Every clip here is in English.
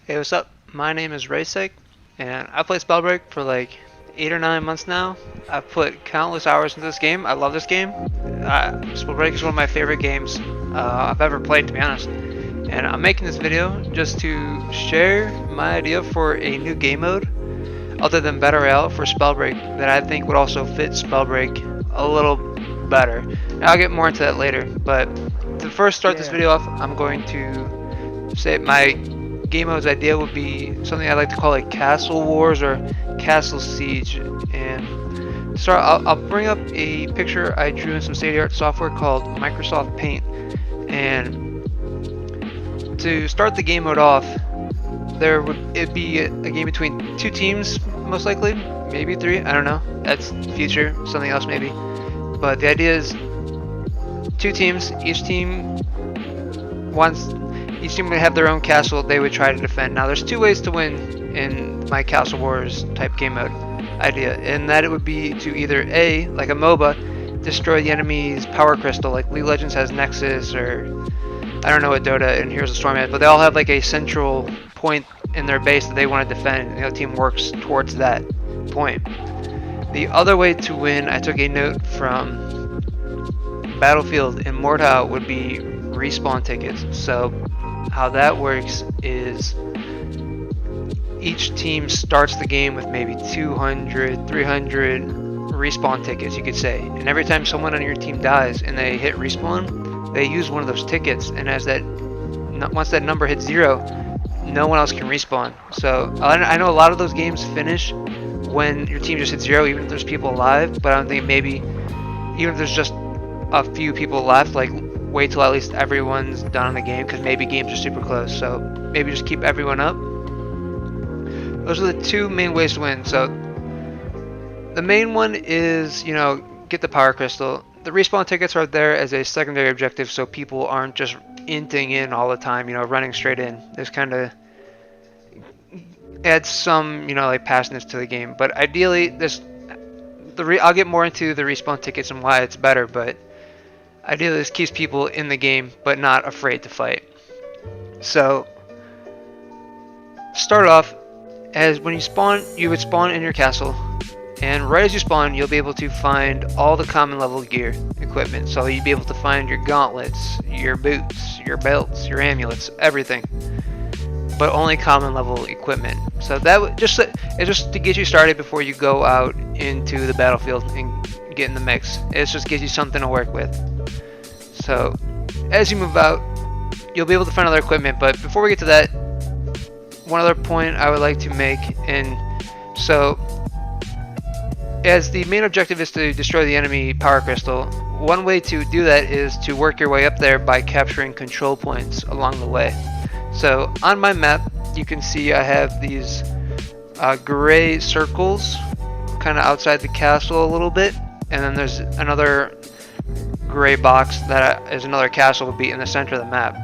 Hey, what's up? My name is Raysek, and I played Spellbreak for like 8 or 9 months now. I've put countless hours into this game. I love this game. Spellbreak is one of my favorite games I've ever played, to be honest. And I'm making this video just to share my idea for a new game mode, other than Battle Royale, for Spellbreak that I think would also fit Spellbreak a little better. And I'll get more into that later, but to first start this video off, I'm going to say my game mode's idea would be something I like to call like Castle Wars or Castle Siege. And start, I'll bring up a picture I drew in some state-of-the-art software called Microsoft Paint. And to start the game mode off, it'd be a game between two teams, most likely, maybe three. I don't know. That's future, something else maybe. But the idea is two teams. Each team would have their own castle they would try to defend. Now there's two ways to win in my Castle Wars type game mode idea, and that it would be to either A, like a MOBA, destroy the enemy's power crystal, like League of Legends has Nexus, or I don't know what Dota and Heroes of Storm has, but they all have like a central point in their base that they want to defend, and the other team works towards that point. The other way to win, I took a note from Battlefield and Mordhau, would be respawn tickets. So how that works is each team starts the game with maybe 200, 300 respawn tickets, you could say. And every time someone on your team dies and they hit respawn, they use one of those tickets. And once that number hits 0, no one else can respawn. So I know a lot of those games finish when your team just hits 0, even if there's people alive. But I don't think maybe, even if there's just a few people left, like wait till at least everyone's done in the game, because maybe games are super close. So maybe just keep everyone up. Those are the two main ways to win. So the main one is, get the power crystal. The respawn tickets are there as a secondary objective, so people aren't just inting in all the time, running straight in. This kind of adds some, like passionate to the game. But ideally, I'll get more into the respawn tickets and why it's better, but ideally this keeps people in the game but not afraid to fight. So start off as when you spawn, you would spawn in your castle, and right as you spawn you'll be able to find all the common level gear equipment. So you'd be able to find your gauntlets, your boots, your belts, your amulets, everything, but only common level equipment. So it's just to get you started before you go out into the battlefield and get in the mix. It just gives you something to work with. So as you move out, you'll be able to find other equipment. But before we get to that, one other point I would like to make, and so as the main objective is to destroy the enemy power crystal, one way to do that is to work your way up there by capturing control points along the way. So on my map, you can see I have these gray circles kind of outside the castle a little bit, and then there's another gray box that is another castle, would be in the center of the map.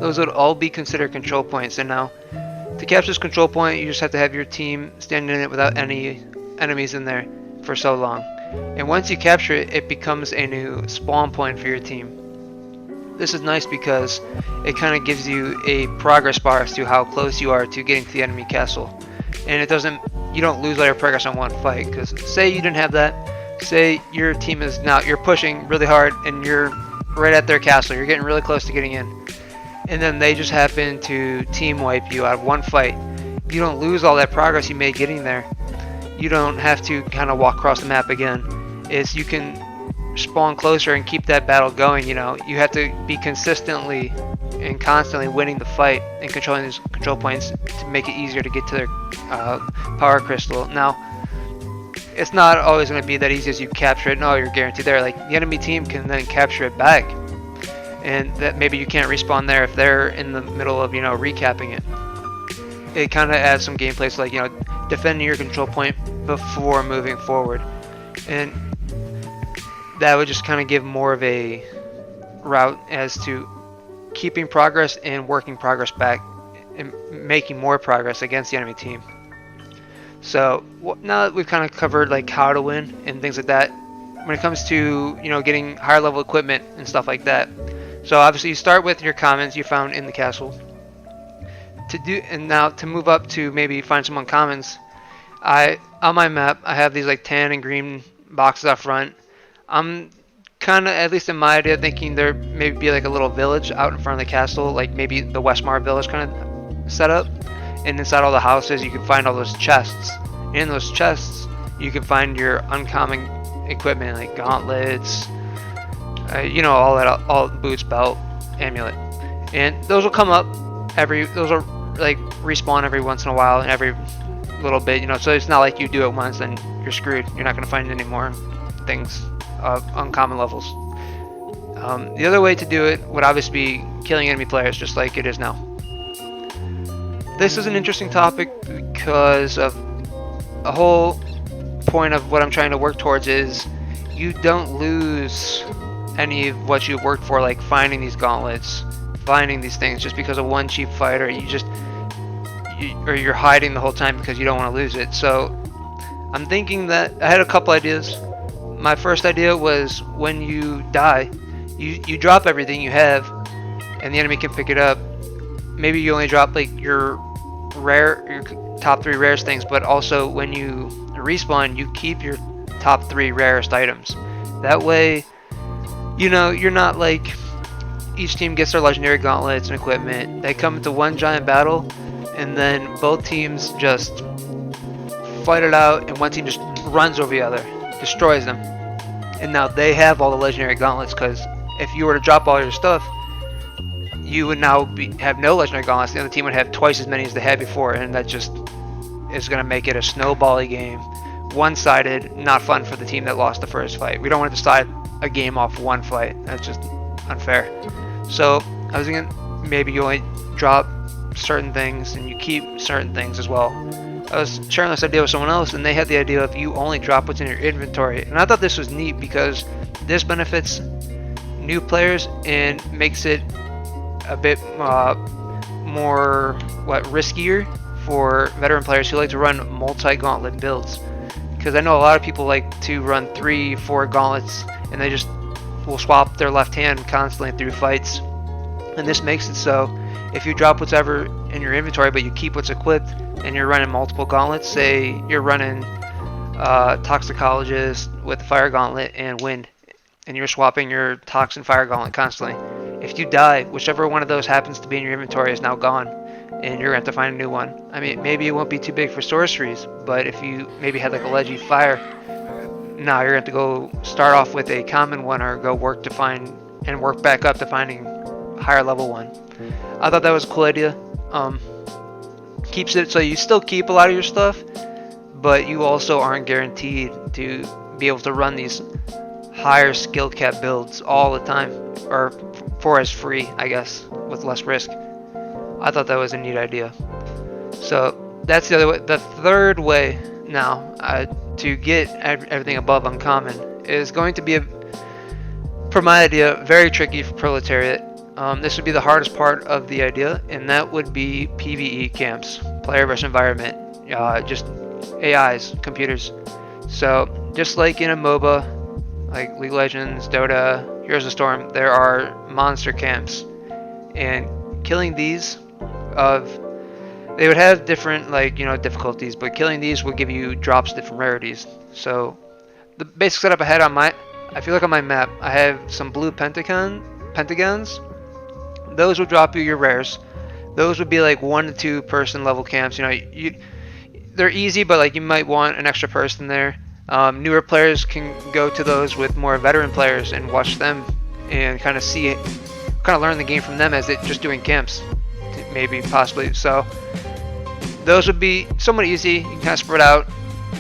Those would all be considered control points. And now to capture this control point, you just have to have your team standing in it without any enemies in there for so long. And once you capture it, it becomes a new spawn point for your team. This is nice because it kind of gives you a progress bar as to how close you are to getting to the enemy castle. And you don't lose all your progress on one fight, because say you didn't have that, say your team is now, you're pushing really hard and you're right at their castle, you're getting really close to getting in, and then they just happen to team wipe you out of one fight. You don't lose all that progress you made getting there. You don't have to kind of walk across the map again. You can spawn closer and keep that battle going. You have to be consistently and constantly winning the fight and controlling these control points to make it easier to get to their power crystal. Now, it's not always going to be that easy as you capture it. No, you're guaranteed there. Like, the enemy team can then capture it back, and that maybe you can't respawn there if they're in the middle of recapping it. It kind of adds some gameplay, so like defending your control point before moving forward, and that would just kind of give more of a route as to keeping progress and working progress back and making more progress against the enemy team. So now that we've kind of covered like how to win and things like that, when it comes to getting higher level equipment and stuff like that, so obviously you start with your commons you found in the castle. now to move up to maybe find some uncommons, on my map I have these like tan and green boxes up front. I'm kind of, at least in my idea, thinking there maybe be like a little village out in front of the castle, like maybe the Westmar village kind of setup. And inside all the houses, you can find all those chests. In those chests, you can find your uncommon equipment like gauntlets, all that, all boots, belt, amulet, and those will come up those will like respawn every once in a while and every little bit, so it's not like you do it once and you're screwed. You're not going to find any more things of uncommon levels. The other way to do it would obviously be killing enemy players, just like it is now. This is an interesting topic because of a whole point of what I'm trying to work towards is you don't lose any of what you've worked for, like finding these gauntlets, finding these things, just because of one cheap fighter. You're hiding the whole time because you don't want to lose it. So I'm thinking that I had a couple ideas. My first idea was when you die, you drop everything you have, and the enemy can pick it up. Maybe you only drop like your top 3 rarest things, but also when you respawn, you keep your top 3 rarest items. That way, you're not like each team gets their legendary gauntlets and equipment. They come into one giant battle, and then both teams just fight it out, and one team just runs over the other, destroys them, and now they have all the legendary gauntlets. Because if you were to drop all your stuff, you would now have no legendary gauntlets. The other team would have twice as many as they had before, and that just is going to make it a snowbally game, one-sided, not fun for the team that lost the first fight. We don't want to decide a game off one fight. That's just unfair. So I was thinking maybe you only drop certain things and you keep certain things as well. I was sharing this idea with someone else, and they had the idea of you only drop what's in your inventory, and I thought this was neat because this benefits new players and makes it a bit more riskier for veteran players who like to run multi-gauntlet builds. Because I know a lot of people like to run 3-4 gauntlets, and they just will swap their left hand constantly through fights. And this makes it so if you drop whatever in your inventory but you keep what's equipped and you're running multiple gauntlets, say you're running Toxicologist with Fire Gauntlet and Wind, and you're swapping your Tox and Fire Gauntlet constantly. If you die, whichever one of those happens to be in your inventory is now gone, and you're going to have to find a new one. I mean, maybe it won't be too big for sorceries, but if you maybe had like a Leggy Fire, now you're going to have to go start off with a common one or go work to find and work back up to finding a higher level one. I thought that was a cool idea. Keeps it so you still keep a lot of your stuff, but you also aren't guaranteed to be able to run these higher skill cap builds all the time, or for as free, I guess, with less risk. I thought that was a neat idea. So that's the other way. The third way now to get everything above uncommon is going to be, for my idea, very tricky for Proletariat. This would be the hardest part of the idea, and that would be PvE camps, player versus environment, just AIs, computers. So just like in a MOBA, like League of Legends, Dota, Heroes of the Storm, there are monster camps, and killing these they would have different difficulties, but killing these would give you drops, different rarities. So the basic setup I had on I feel like on my map, I have some blue pentagons. Those would drop you your rares. Those would be like 1 to 2 person level camps. They're easy, but like you might want an extra person there. Newer players can go to those with more veteran players and watch them and kind of learn the game from them as it just doing camps, maybe, possibly. So those would be somewhat easy. You can kind of spread out,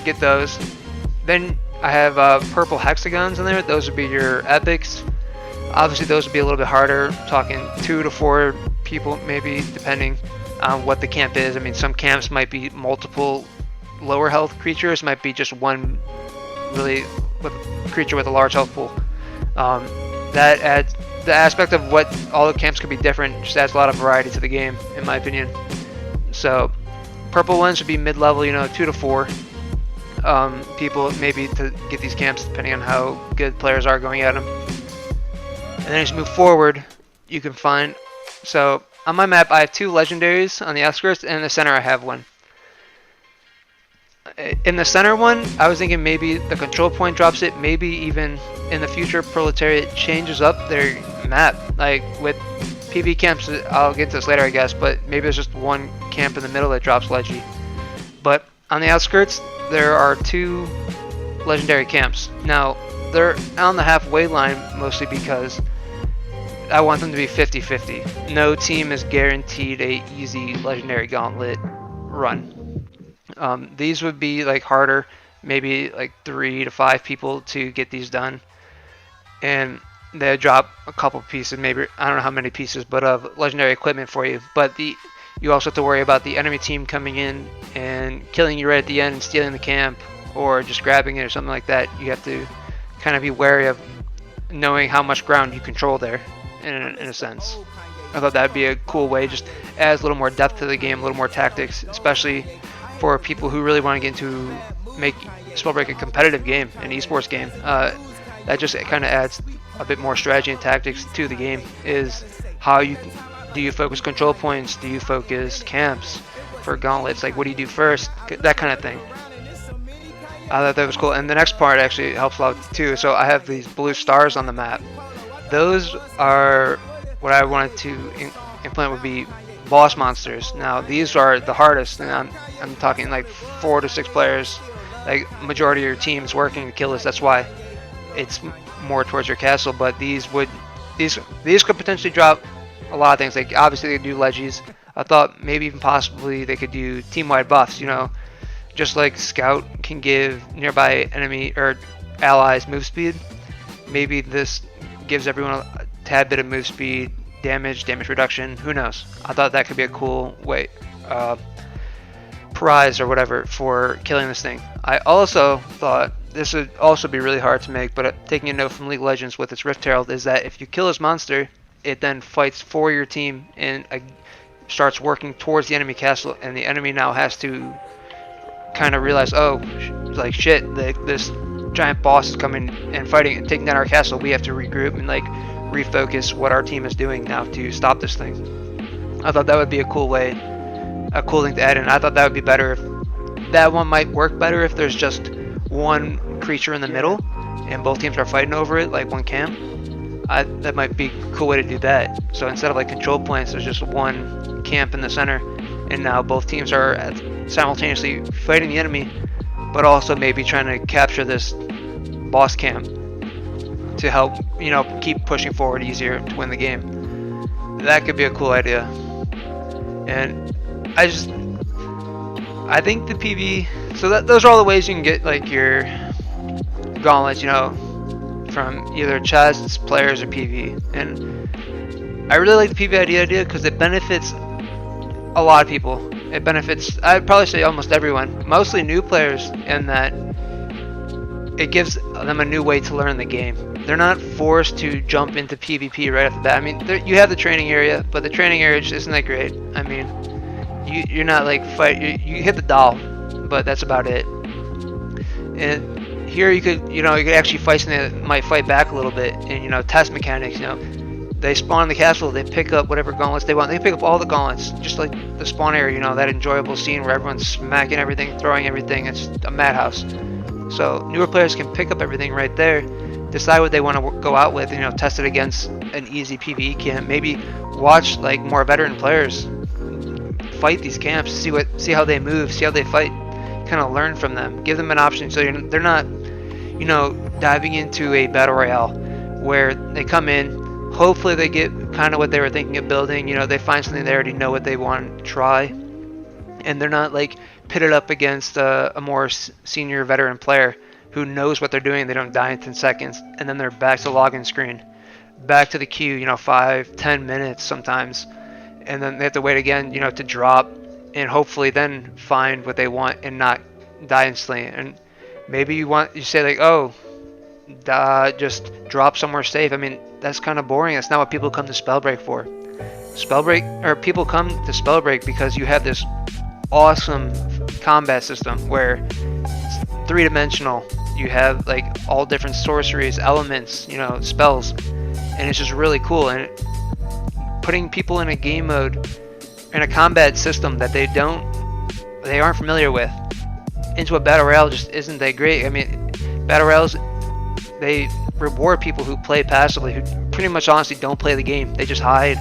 get those. Then I have purple hexagons in there. Those would be your epics. Obviously those would be a little bit harder, talking 2 to 4 people maybe, depending on what the camp is. I mean, some camps might be multiple lower health creatures, might be just one really creature with a large health pool. That adds the aspect of what all the camps could be different, just adds a lot of variety to the game, in my opinion. So purple ones would be mid-level, 2 to 4 people maybe to get these camps, depending on how good players are going at them. And then as you move forward, you can find, so on my map, I have 2 legendaries on the outskirts, and in the center I have one. In the center one, I was thinking maybe the control point drops it, maybe even in the future Proletariat changes up their map. Like with PV camps, I'll get to this later I guess, but maybe there's just one camp in the middle that drops Leggy. But on the outskirts, there are 2 legendary camps. Now, they're on the halfway line mostly because I want them to be 50-50. No team is guaranteed a easy legendary gauntlet run. These would be like harder, maybe like 3 to 5 people to get these done, and they drop a couple pieces, maybe I don't know how many pieces, but of legendary equipment for you. But you also have to worry about the enemy team coming in and killing you right at the end and stealing the camp, or just grabbing it or something like that. You have to kind of be wary of knowing how much ground you control there, in a sense. I thought that would be a cool way, just adds a little more depth to the game, a little more tactics, especially for people who really want to get into make Spellbreak a competitive game, an esports game. That just kind of adds a bit more strategy and tactics to the game. Is how do you focus control points? Do you focus camps for gauntlets? Like what do you do first? That kind of thing. I thought that was cool. And the next part actually helps a lot too. So I have these blue stars on the map. Those are what I wanted to implement would be boss monsters. Now these are the hardest, and I'm talking like 4 to 6 players, like majority of your team's working to kill this. That's why it's more towards your castle. But these could potentially drop a lot of things. Like obviously they do leggies. I thought maybe even possibly they could do team-wide buffs. You know, just like Scout can give nearby enemy or allies move speed. Maybe this gives everyone a tad bit of move speed, damage reduction, who knows. I thought that could be a cool way, prize or whatever for killing this thing. I also thought this would also be really hard to make, but taking a note from League of Legends with its Rift Herald is that if you kill this monster, it then fights for your team and starts working towards the enemy castle, and the enemy now has to kind of realize, oh, like shit, this giant boss is coming and fighting and taking down our castle. We have to regroup and like refocus what our team is doing now to stop this thing. I thought that would be a cool way, a cool thing to add in. I thought that would be better if that one might work better if there's just one creature in the middle and both teams are fighting over it, like one camp. That might be a cool way to do that. So instead of like control points, there's just one camp in the center, and now both teams are simultaneously fighting the enemy, but also maybe trying to capture this boss camp to help, you know, keep pushing forward easier to win the game. That could be a cool idea. And I think the PV, so those are all the ways you can get like your gauntlets, you know, from either chests, players, or PV. And I really like the PV idea because it benefits a lot of people. It benefits, I'd probably say almost everyone, mostly new players, in that it gives them a new way to learn the game. They're not forced to jump into PvP right off the bat. I mean, you have the training area, but the training area just isn't that great. I mean, you're not like you hit the doll, but that's about it. And here you could actually fight something that might fight back a little bit, and, you know, test mechanics. You know, they spawn in the castle, they pick up whatever gauntlets they want. They pick up all the gauntlets, just like the spawn area. You know, that enjoyable scene where everyone's smacking everything, throwing everything. It's a madhouse. So newer players can pick up everything right there, decide what they want to go out with, you know, test it against an easy PvE camp. Maybe watch like more veteran players fight these camps, see how they move, see how they fight, kind of learn from them. Give them an option so they're not, you know, diving into a battle royale where they come in, hopefully they get kind of what they were thinking of building. You know, they find something they already know what they want to try, and they're not like pitted up against a more senior veteran player who knows what they're doing. They don't die in 10 seconds, and then they're back to login screen, back to the queue, you know, 5-10 minutes sometimes, and then they have to wait again, you know, to drop, and hopefully then find what they want and not die instantly. And maybe you say like, oh, just drop somewhere safe. I mean, that's kind of boring. That's not what people come to Spellbreak for. People come to Spellbreak because you have this awesome combat system where it's 3-dimensional. You have like all different sorceries, elements, you know, spells, and it's just really cool. And putting people in a game mode, in a combat system that they aren't familiar with, into a battle royale just isn't that great. I mean, battle royales, they reward people who play passively, who pretty much honestly don't play the game. They just hide,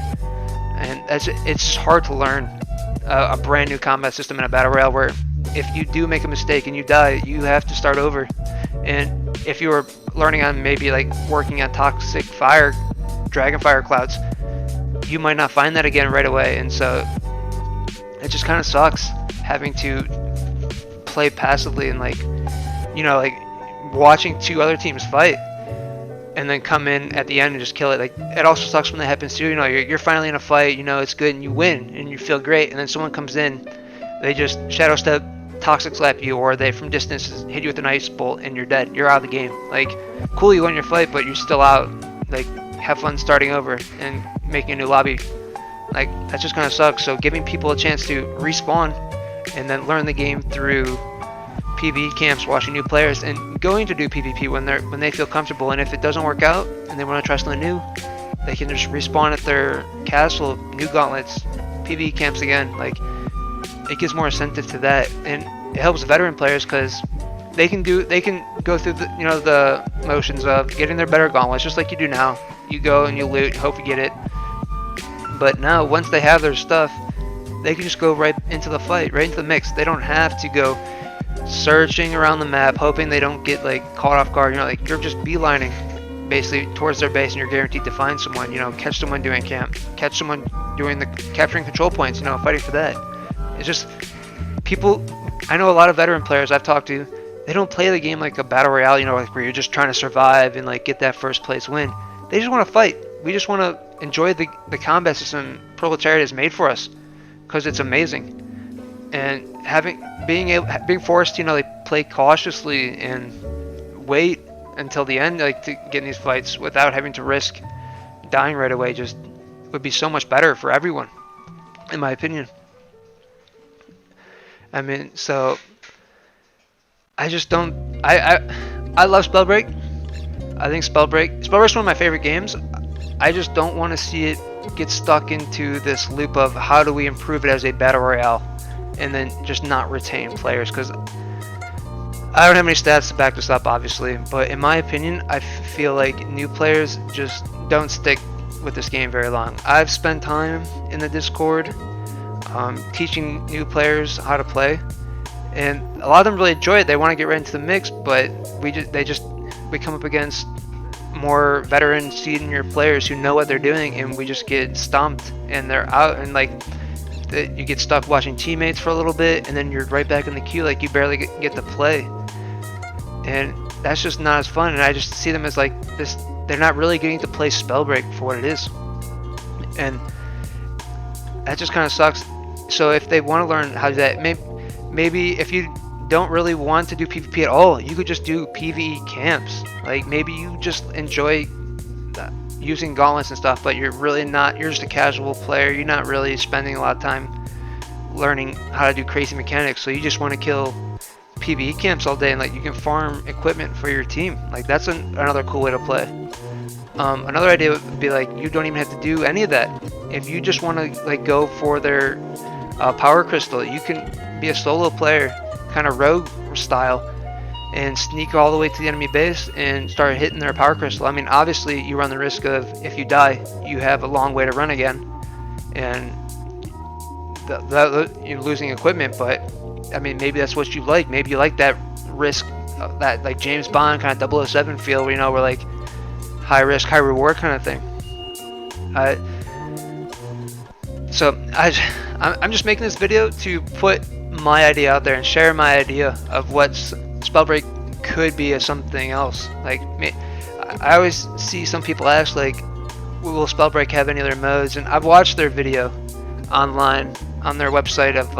and it's hard to learn a brand new combat system in a battle royale where if you do make a mistake and you die, you have to start over. And if you were learning on maybe like working on toxic fire, dragon fire clouds, you might not find that again right away. And so it just kind of sucks having to play passively and like watching two other teams fight and then come in at the end and just kill it. Like, it also sucks when that happens too. You're finally in a fight, it's good and you win and you feel great, and then someone comes in, they just shadow step, toxic slap you, or they from distance hit you with an ice bolt and you're dead. You're out of the game. Like, cool, you won your fight, but you're still out. Like, have fun starting over and making a new lobby. Like, that just kind of sucks. So giving people a chance to respawn and then learn the game through PvE camps, watching new players, and going to do PvP when they feel comfortable. And if it doesn't work out and they want to try something new, they can just respawn at their castle, new gauntlets, PvE camps again. Like, it gives more incentive to that, and it helps veteran players because they can go through the motions of getting their better gauntlets just like you do now. You go and you loot, hope you get it. But now, once they have their stuff, they can just go right into the fight, right into the mix. They don't have to go searching around the map, hoping they don't get like caught off guard. You're just beelining basically towards their base, and you're guaranteed to find someone. Catch someone doing camp, catch someone doing the capturing control points. Fighting for that. It's just people. I know a lot of veteran players I've talked to. They don't play the game like a battle royale. Like where you're just trying to survive and like get that first place win. They just want to fight. We just want to enjoy the combat system Proletariat has made for us, because it's amazing. And being forced to like play cautiously and wait until the end, like to get in these fights without having to risk dying right away, just would be so much better for everyone, in my opinion. I mean, so I just don't. I love Spellbreak. I think Spellbreak's one of my favorite games. I just don't want to see it get stuck into this loop of how do we improve it as a battle royale, and then just not retain players. Because I don't have any stats to back this up, obviously, but in my opinion, I feel like new players just don't stick with this game very long. I've spent time in the Discord teaching new players how to play, and a lot of them really enjoy it. They want to get right into the mix, but we come up against more veteran senior players who know what they're doing, and we just get stomped and they're out, and like you get stuck watching teammates for a little bit, and then you're right back in the queue, like you barely get to play, and that's just not as fun. And I just see them as like this, they're not really getting to play Spellbreak for what it is, and that just kind of sucks. So if they want to learn how to do that, maybe if you don't really want to do PvP at all, you could just do PvE camps. Like maybe you just enjoy using gauntlets and stuff, but you're really not, you're just a casual player, you're not really spending a lot of time learning how to do crazy mechanics, so you just want to kill PvE camps all day, and like you can farm equipment for your team. Like that's another cool way to play. Another idea would be like you don't even have to do any of that. If you just want to like go for their power crystal, you can be a solo player, kind of rogue style, and sneak all the way to the enemy base and start hitting their power crystal. I mean, obviously you run the risk of, if you die, you have a long way to run again, and you're losing equipment. But I mean, maybe that's what you like. Maybe you like that risk, that like James Bond kind of 007 feel, where we're like high risk, high reward kind of thing. I'm just making this video to put my idea out there and share my idea of what Spellbreak could be as something else. Like, I always see some people ask like, will Spellbreak have any other modes? And I've watched their video online on their website of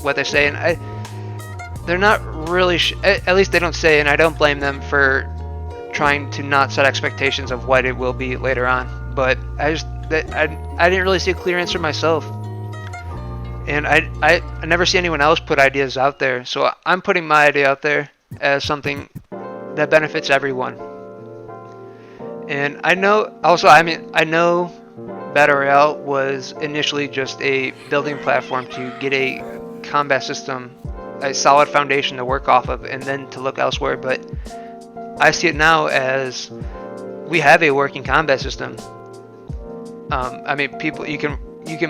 what they say, and they're not really at least they don't say, and I don't blame them for trying to not set expectations of what it will be later on. But I didn't really see a clear answer myself, and I never see anyone else put ideas out there, so I'm putting my idea out there as something that benefits everyone. And I know also, I know Battle Royale was initially just a building platform to get a combat system, a solid foundation to work off of, and then to look elsewhere. But I see it now as we have a working combat system. I mean, people, you can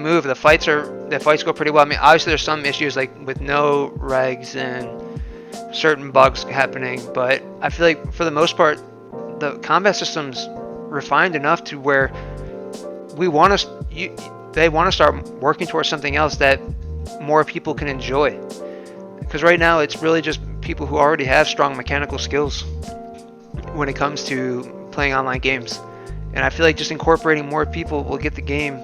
move. The fights go pretty well. I mean, obviously there's some issues like with no regs and certain bugs happening, but I feel like for the most part, the combat system's refined enough to where they want to start working towards something else that more people can enjoy. Because right now it's really just people who already have strong mechanical skills when it comes to playing online games. And I feel like just incorporating more people will get the game.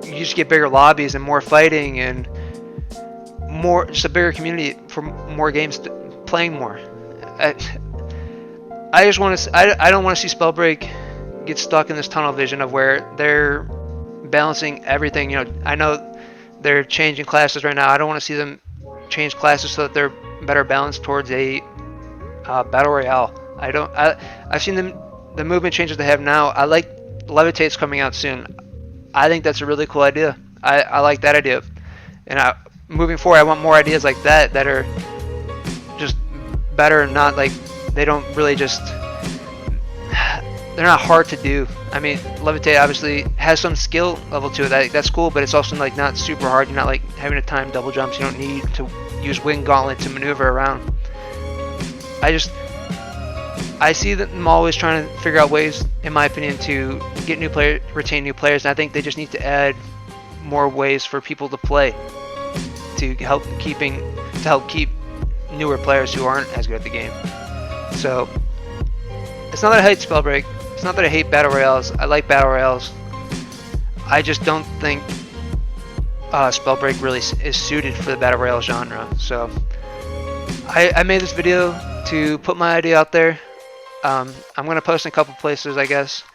You just get bigger lobbies and more fighting and just a bigger community for more games playing more. I just want to. I don't want to see Spellbreak get stuck in this tunnel vision of where they're balancing everything. You know, I know they're changing classes right now. I don't want to see them change classes so that they're better balanced towards a battle royale. I've seen the movement changes they have now. I like Levitate's coming out soon. I think that's a really cool idea. I like that idea, and moving forward, I want more ideas like that that are just better and not like they don't really just. They're not hard to do. I mean, Levitate obviously has some skill level to it. That's cool, but it's also like not super hard. You're not like having to time double jumps. You don't need to use wing gauntlet to maneuver around. I see them always trying to figure out ways, in my opinion, to get new players, retain new players, and I think they just need to add more ways for people to play to help keep newer players who aren't as good at the game. So it's not that I hate Spellbreak. It's not that I hate battle royales. I like battle royales. I just don't think Spellbreak really is suited for the battle royale genre. So I made this video to put my idea out there. I'm gonna post in a couple places, I guess.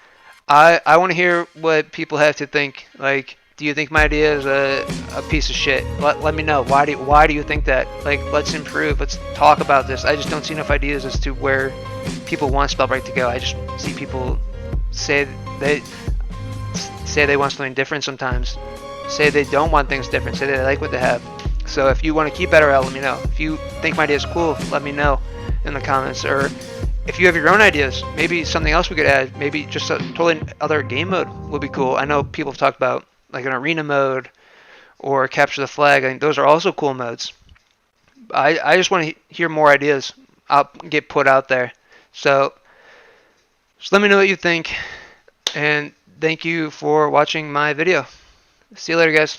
I want to hear what people have to think. Like, do you think my idea is a piece of shit? Let me know. Why do you think that? Like, let's improve. Let's talk about this. I just don't see enough ideas as to where people want Spellbreak to go. I just see people say they want something different sometimes. Say they don't want things different. Say they like what they have. So if you want to keep Battle Royale, let me know. If you think my idea is cool, let me know in the comments. Or if you have your own ideas, maybe something else we could add. Maybe just a totally other game mode would be cool. I know people have talked about like an arena mode or capture the flag. I think those are also cool modes. I just want to hear more ideas get put out there. So just let me know what you think, and thank you for watching my video. See you later, guys.